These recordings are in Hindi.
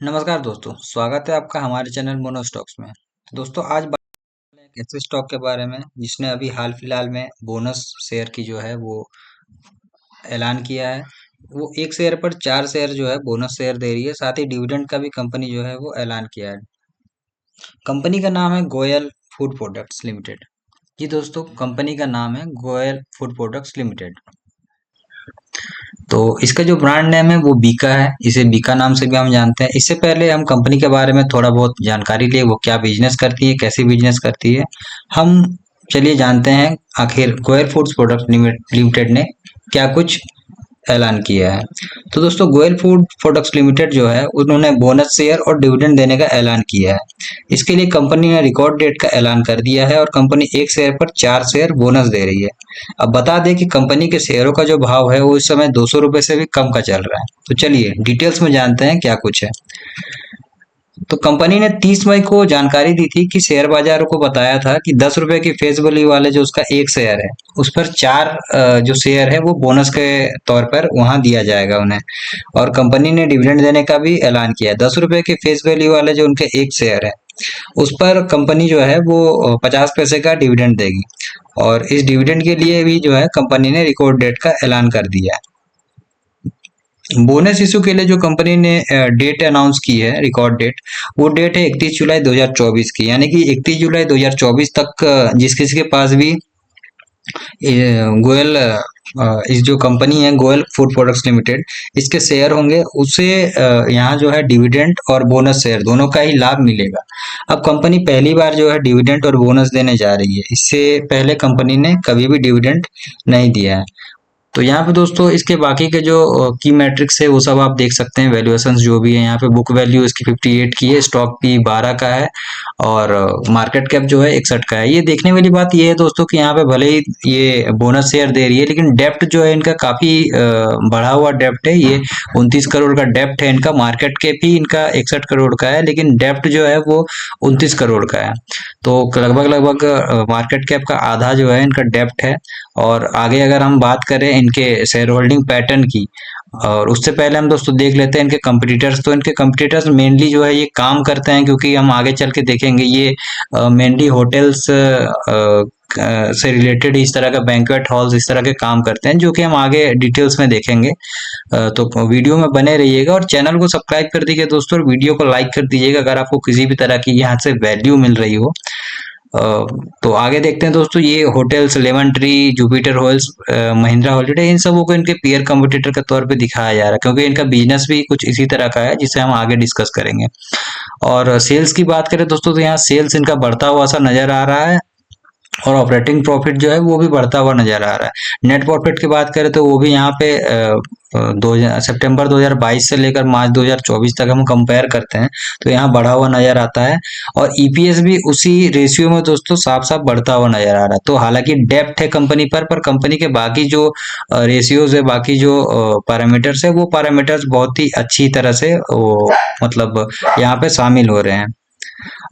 नमस्कार दोस्तों, स्वागत है आपका हमारे चैनल मोनो स्टॉक्स में। तो दोस्तों आज बात करें एक ऐसे स्टॉक के बारे में जिसने अभी हाल फिलहाल में बोनस शेयर की जो है वो ऐलान किया है। वो एक शेयर पर 4 शेयर जो है बोनस शेयर दे रही है। साथ ही डिविडेंड का भी कंपनी जो है वो ऐलान किया है। कंपनी का नाम है गोयल फूड प्रोडक्ट्स लिमिटेड। जी दोस्तों, कंपनी का नाम है गोयल फूड प्रोडक्ट्स लिमिटेड। तो इसका जो ब्रांड नेम है वो बीका है। इसे बीका नाम से भी हम जानते हैं। इससे पहले हम कंपनी के बारे में थोड़ा बहुत जानकारी लिए, वो क्या बिजनेस करती है, कैसी बिजनेस करती है। हम चलिए जानते हैं आखिर गोयल फूड्स प्रोडक्ट लिमिटेड ने क्या कुछ ऐलान किया है। तो दोस्तों, गोयल फूड प्रोडक्ट्स लिमिटेड जो है उन्होंने बोनस शेयर और डिविडेंड देने का ऐलान किया है। इसके लिए कंपनी ने रिकॉर्ड डेट का ऐलान कर दिया है और कंपनी एक शेयर पर 4 शेयर बोनस दे रही है। अब बता दें कि कंपनी के शेयरों का जो भाव है वो इस समय 200 रुपये से भी कम का चल रहा है। तो चलिए डिटेल्स में जानते हैं क्या कुछ है। तो कंपनी ने 30 मई को जानकारी दी थी कि शेयर बाजारों को बताया था कि 10 रुपए की फेस वैल्यू वाले जो उसका एक शेयर है उस पर 4 जो शेयर है वो बोनस के तौर पर वहां दिया जाएगा उन्हें। और कंपनी ने डिविडेंड देने का भी ऐलान किया है। 10 रुपए के फेस वैल्यू वाले जो उनके एक शेयर है उस पर कंपनी जो है वो 50 पैसे का डिविडेंड देगी। और इस डिविडेंड के लिए भी जो है कंपनी ने रिकॉर्ड डेट का ऐलान कर दिया है। बोनस इशू के लिए जो कंपनी ने डेट अनाउंस की है, रिकॉर्ड डेट, वो डेट है 31 जुलाई 2024 की। यानी कि 31 जुलाई 2024 तक जिस किसी के पास भी गोयल इस जो कंपनी है गोयल फूड प्रोडक्ट्स लिमिटेड, इसके शेयर होंगे, उसे यहाँ जो है डिविडेंड और बोनस शेयर दोनों का ही लाभ मिलेगा। अब कंपनी पहली बार जो है डिविडेंड और बोनस देने जा रही है। इससे पहले कंपनी ने कभी भी डिविडेंड नहीं दिया है। तो यहाँ पे दोस्तों इसके बाकी के जो की मैट्रिक्स है वो सब आप देख सकते हैं। वैल्यूएशंस जो भी है, यहाँ पे बुक वैल्यू इसकी 58 की है, स्टॉक की 12 का है और मार्केट कैप जो है 61 का है। ये देखने वाली बात ये है दोस्तों कि यहाँ पे भले ही ये बोनस शेयर दे रही है लेकिन डेप्ट जो है इनका काफी बढ़ा हुआ डेप्ट है। ये 29 करोड़ का डेप्ट है इनका। मार्केट कैप ही इनका 61 करोड़ का है लेकिन डेप्ट जो है वो 29 करोड़ का है। तो लगभग लगभग मार्केट कैप का आधा जो है इनका डेप्ट है। और आगे अगर हम बात करें इनके शेयर होल्डिंग पैटर्न की, और उससे पहले हम दोस्तों देख लेते हैं इनके कंपटीटर्स। तो इनके कंपटीटर्स मेनली जो है ये काम करते हैं, क्योंकि हम आगे चल के देखेंगे ये मेनली होटल्स से रिलेटेड इस तरह का बैंक्वेट हॉल्स इस तरह के काम करते हैं, जो कि हम आगे डिटेल्स में देखेंगे। तो वीडियो में बने रहिएगा और चैनल को सब्सक्राइब कर दीजिएगा दोस्तों, और वीडियो को लाइक कर दीजिएगा अगर आपको किसी भी तरह की यहाँ से वैल्यू मिल रही हो। तो आगे देखते हैं दोस्तों, ये hotels Lemon Tree, Jupiter halls, Mahindra holiday, इन सबों को इनके पीयर कंपटीटर के तौर पे दिखाया जा रहा है, क्योंकि इनका बिजनेस भी कुछ इसी तरह का है जिसे हम आगे डिस्कस करेंगे। और सेल्स की बात करें दोस्तों तो यहाँ सेल्स इनका बढ़ता हुआ सा नजर आ रहा है और ऑपरेटिंग प्रॉफिट जो है वो भी बढ़ता हुआ नजर आ रहा है। नेट प्रॉफिट की बात करें तो वो भी यहाँ पे सितंबर 2022 से लेकर मार्च 2024 तक हम कंपेयर करते हैं तो यहाँ बढ़ा हुआ नजर आता है। और ईपीएस भी उसी रेशियो में दोस्तों साफ साफ बढ़ता हुआ नजर आ रहा है। तो हालांकि डेप्ट है कंपनी पर कंपनी के बाकी जो रेशियोज है, बाकी जो पैरामीटर्स है, वो पैरामीटर्स बहुत ही अच्छी तरह से वो मतलब यहाँ पे शामिल हो रहे हैं।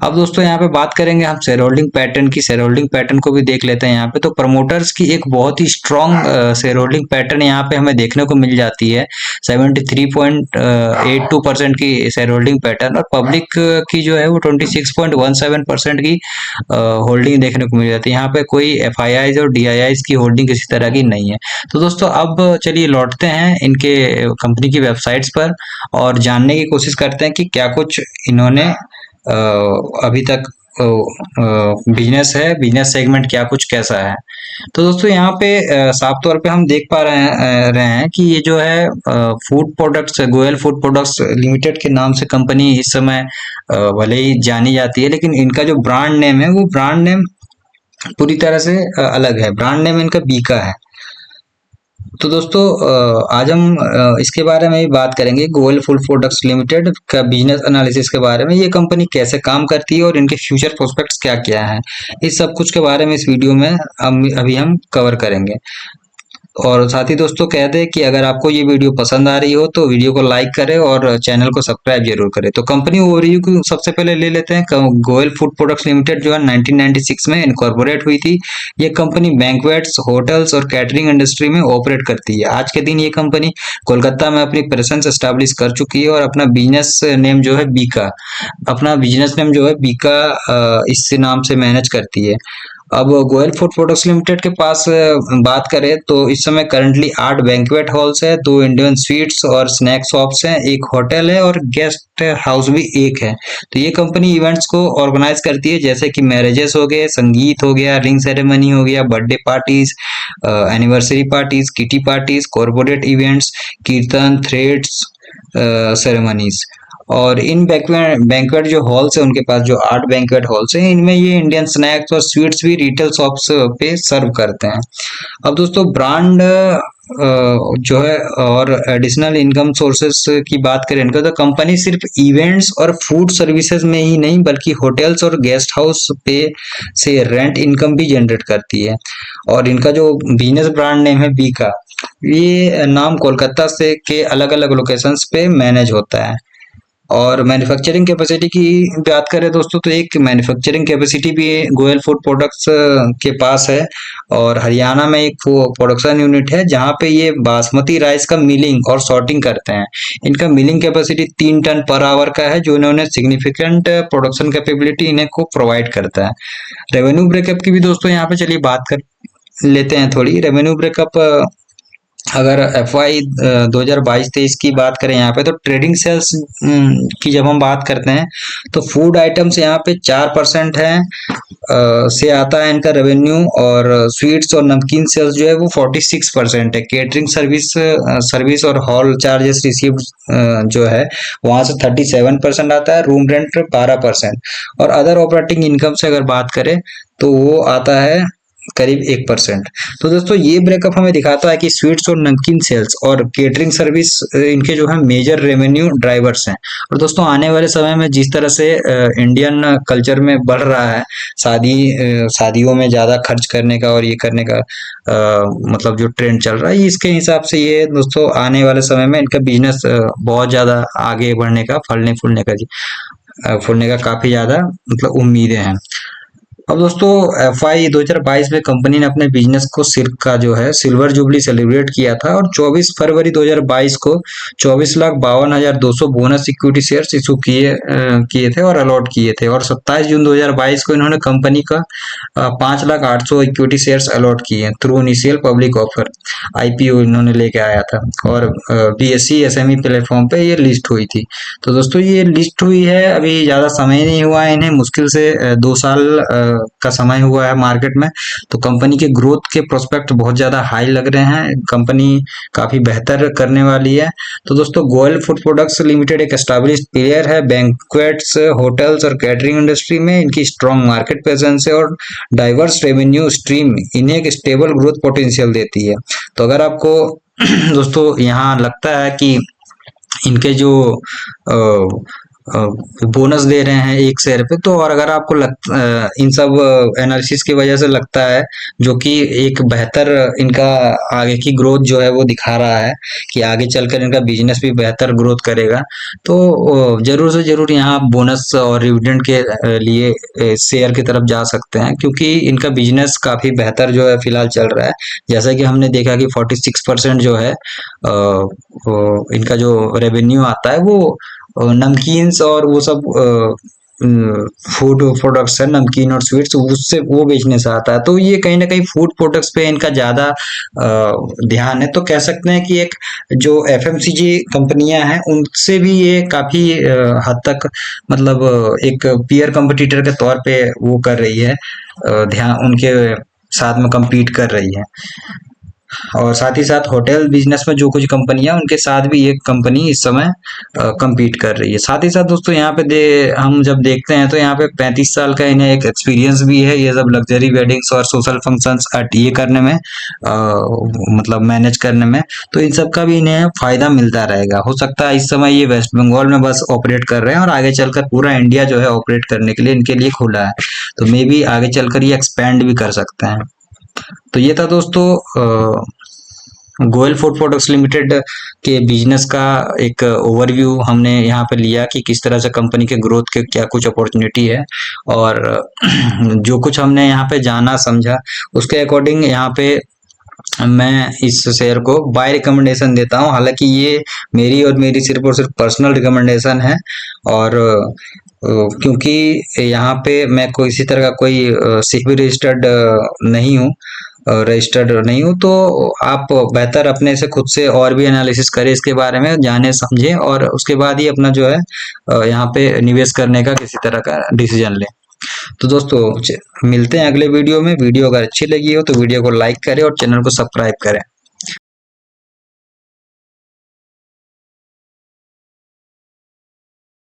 अब दोस्तों यहाँ पे बात करेंगे हम शेयर होल्डिंग पैटर्न की। शेयर होल्डिंग पैटर्न को भी देख लेते हैं यहाँ पे। तो प्रमोटर्स की एक बहुत ही स्ट्रॉन्ग शेयर होल्डिंग पैटर्न यहाँ पे हमें देखने को मिल जाती है। 73.82% की शेयर होल्डिंग पैटर्न, और पब्लिक की जो है वो 26.17% की होल्डिंग देखने को मिल जाती है। यहाँ पे कोई एफआईआईज और डीआईआईज की होल्डिंग किसी तरह की नहीं है। तो दोस्तों अब चलिए लौटते हैं इनके कंपनी की वेबसाइट्स पर और जानने की कोशिश करते हैं कि क्या कुछ इन्होंने अभी तक बिजनेस है, बिजनेस सेगमेंट क्या कुछ कैसा है। तो दोस्तों यहाँ पे साफ तौर पे हम देख पा रहे हैं कि ये जो है food products, Goyal food products limited के नाम से कंपनी इस समय भले ही जानी जाती है, लेकिन इनका जो ब्रांड नेम है वो ब्रांड नेम पूरी तरह से अलग है। ब्रांड नेम इनका बीका है। तो दोस्तों आज हम इसके बारे में भी बात करेंगे, गोयल फूड प्रोडक्ट्स लिमिटेड का बिजनेस एनालिसिस के बारे में। ये कंपनी कैसे काम करती है और इनके फ्यूचर प्रोस्पेक्ट्स क्या क्या हैं, इस सब कुछ के बारे में इस वीडियो में अभी हम कवर करेंगे। और साथ ही दोस्तों कह दें कि अगर आपको ये वीडियो पसंद आ रही हो तो वीडियो को लाइक करें और चैनल को सब्सक्राइब जरूर करें। तो कंपनी ओवरव्यू को सबसे पहले ले लेते हैं। गोयल फूड प्रोडक्ट्स लिमिटेड जो है 1996 में इनकॉर्पोरेट हुई थी। ये कंपनी बैंक्वेट्स, होटल्स और कैटरिंग इंडस्ट्री में ऑपरेट करती है। आज के दिन ये कंपनी कोलकाता में अपनी प्रेजेंस एस्टैब्लिश कर चुकी है और अपना बिजनेस नेम जो है बीका, अपना बिजनेस नेम जो है बीका इस नाम से मैनेज करती है। अब गोयल फूड प्रोडक्ट्स लिमिटेड के पास बात करें तो इस समय करंटली 8 बैंक्वेट हॉल्स है, 2 इंडियन स्वीट्स और स्नैक शॉप्स हैं, एक होटल है और गेस्ट हाउस भी एक है। तो ये कंपनी इवेंट्स को ऑर्गेनाइज करती है, जैसे कि मैरिजेस हो गए, संगीत हो गया, रिंग सेरेमनी हो गया, birthday parties, anniversary parties, kitty parties, corporate events, कीर्तन, थ्रेड्स, सेरेमनीज। और इन बैंक्वेट जो हॉल्स है उनके पास जो 8 बैंक्वेट हॉल्स हैं, इनमें ये इंडियन स्नैक्स और स्वीट्स भी रिटेल शॉप्स पे सर्व करते हैं। अब दोस्तों ब्रांड जो है और एडिशनल इनकम सोर्सेस की बात करें इनका, तो कंपनी सिर्फ इवेंट्स और फूड सर्विसेज में ही नहीं बल्कि होटल्स और गेस्ट हाउस पे से रेंट इनकम भी जनरेट करती है। और इनका जो बिजनेस ब्रांड नेम है बीका, ये नाम कोलकाता से के अलग अलग लोकेशंस पे मैनेज होता है। और मैन्युफैक्चरिंग कैपेसिटी की बात करें दोस्तों, तो एक मैन्युफैक्चरिंग कैपेसिटी भी गोयल फूड प्रोडक्ट्स के पास है। और हरियाणा में एक प्रोडक्शन यूनिट है जहां पे ये बासमती राइस का मिलिंग और सॉर्टिंग करते हैं। इनका milling capacity 3 ton per hour का है, जो इन्होंने सिग्निफिकेंट प्रोडक्शन कैपेबिलिटी इन्हें को प्रोवाइड करता है। रेवेन्यू ब्रेकअप की भी दोस्तों यहाँ पे चलिए बात कर लेते हैं थोड़ी। रेवेन्यू ब्रेकअप अगर FY 2022-23 की बात करें यहाँ पे, तो ट्रेडिंग सेल्स की जब हम बात करते हैं तो फूड आइटम्स यहाँ पे 4% है से आता है इनका रेवेन्यू। और स्वीट्स और नमकीन सेल्स जो है वो 46% है। केटरिंग सर्विस और हॉल चार्जेस रिसीव जो है वहां से 37% आता है। Room rent 12%। और अदर ऑपरेटिंग इनकम से अगर बात करें तो वो आता है करीब 1%। तो दोस्तों ये ब्रेकअप हमें दिखाता है कि स्वीट्स और नमकीन सेल्स और केटरिंग सर्विस इनके जो है मेजर रेवेन्यू ड्राइवर्स हैं। और दोस्तों आने वाले समय में जिस तरह से इंडियन कल्चर में बढ़ रहा है, शादियों में ज्यादा खर्च करने का और ये करने का मतलब जो ट्रेंड चल रहा है, इसके हिसाब से ये दोस्तों आने वाले समय में इनका बिजनेस बहुत ज्यादा आगे बढ़ने का, फूलने का काफी ज्यादा मतलब उम्मीदें हैं। अब दोस्तों FY 2022 में कंपनी ने अपने बिजनेस को जो है सिल्वर जुबली सेलिब्रेट किया था। और 24 फरवरी 2022 को 24,52,200 बोनस इक्विटी शेयर्स इशू किए थे और अलॉट किए थे। और 27 जून 2022 को इन्होंने कंपनी का 5,08,000 इक्विटी शेयर्स अलॉट किए through initial public offer, IPO इन्होंने लेके आया था। और BSE SME प्लेटफॉर्म पे ये लिस्ट हुई थी। तो दोस्तों ये लिस्ट हुई है, अभी ज्यादा समय नहीं हुआ है इन्हें, मुश्किल से 2 साल का समय हुआ है मार्केट में। तो कंपनी के ग्रोथ के प्रोस्पेक्ट बहुत ज्यादा हाई लग रहे हैं, कंपनी काफी बेहतर करने वाली है। तो दोस्तों गोयल फूड प्रोडक्ट्स लिमिटेड एक एस्टैब्लिश्ड प्लेयर है बैंक्वेट्स, होटल्स और कैटरिंग इंडस्ट्री में। इनकी स्ट्रॉन्ग मार्केट प्रेजेंस है और डाइवर्स रेवेन्यू स्ट्रीम इन्हें एक स्टेबल ग्रोथ पोटेंशियल देती है। तो अगर आपको दोस्तों यहाँ लगता है कि इनके जो बोनस दे रहे हैं एक शेयर पे, तो और अगर आपको इन सब एनालिसिस की वजह से लगता है जो कि एक बेहतर इनका आगे की ग्रोथ जो है वो दिखा रहा है कि आगे चलकर इनका बिजनेस भी बेहतर ग्रोथ करेगा, तो जरूर से जरूर यहाँ आप बोनस और डिविडेंड के लिए शेयर की तरफ जा सकते हैं, क्योंकि इनका बिजनेस काफी बेहतर जो है फिलहाल चल रहा है। जैसा कि हमने देखा कि 46% जो है इनका जो रेवेन्यू आता है वो नमकीन्स और वो सब फूड प्रोडक्ट्स है, नमकीन और स्वीट्स, उससे वो बेचने से आता है। तो ये कहीं ना कहीं फूड प्रोडक्ट्स पे इनका ज्यादा ध्यान है। तो कह सकते हैं कि एक जो FMCG कंपनियां हैं उनसे भी ये काफी हद तक मतलब एक पीयर कंपटीटर के तौर पे वो कर रही है, ध्यान उनके साथ में compete कर रही है। और साथ ही साथ होटल बिजनेस में जो कुछ कंपनियां उनके साथ भी ये कंपनी इस समय compete कर रही है। साथ ही साथ दोस्तों यहाँ पे हम जब देखते हैं तो यहाँ पे 35 साल का इन्हें एक एक्सपीरियंस भी है ये सब लग्जरी वेडिंग्स और सोशल फंक्शंस ये करने में, मतलब मैनेज करने में। तो इन सब का भी इन्हें फायदा मिलता रहेगा। हो सकता है इस समय ये वेस्ट बंगाल में बस ऑपरेट कर रहे हैं और आगे चलकर पूरा इंडिया जो है ऑपरेट करने के लिए इनके लिए खुला है। तो मे बी आगे चलकर ये एक्सपेंड भी कर सकते हैं। तो ये था दोस्तों गोयल फूड प्रोडक्ट्स लिमिटेड के बिजनेस का एक ओवरव्यू हमने यहाँ पे लिया कि किस तरह से कंपनी के ग्रोथ के क्या कुछ अपॉर्चुनिटी है, और जो कुछ हमने यहाँ पे जाना समझा उसके अकॉर्डिंग यहाँ पे मैं इस शेयर को बाय रिकमेंडेशन देता हूँ। हालांकि ये मेरी और मेरी सिर्फ और सिर्फ पर्सनल रिकमेंडेशन है, और क्योंकि यहाँ पे मैं कोई इसी तरह का कोई सिक्योर रजिस्टर्ड नहीं हूँ, तो आप बेहतर अपने से खुद से और भी एनालिसिस करें इसके बारे में, जाने समझें, और उसके बाद ही अपना जो है यहाँ पे निवेश करने का किसी तरह का डिसीजन लें। तो दोस्तों मिलते हैं अगले वीडियो में। वीडियो अगर अच्छी लगी हो तो वीडियो को लाइक करें और चैनल को सब्सक्राइब करें।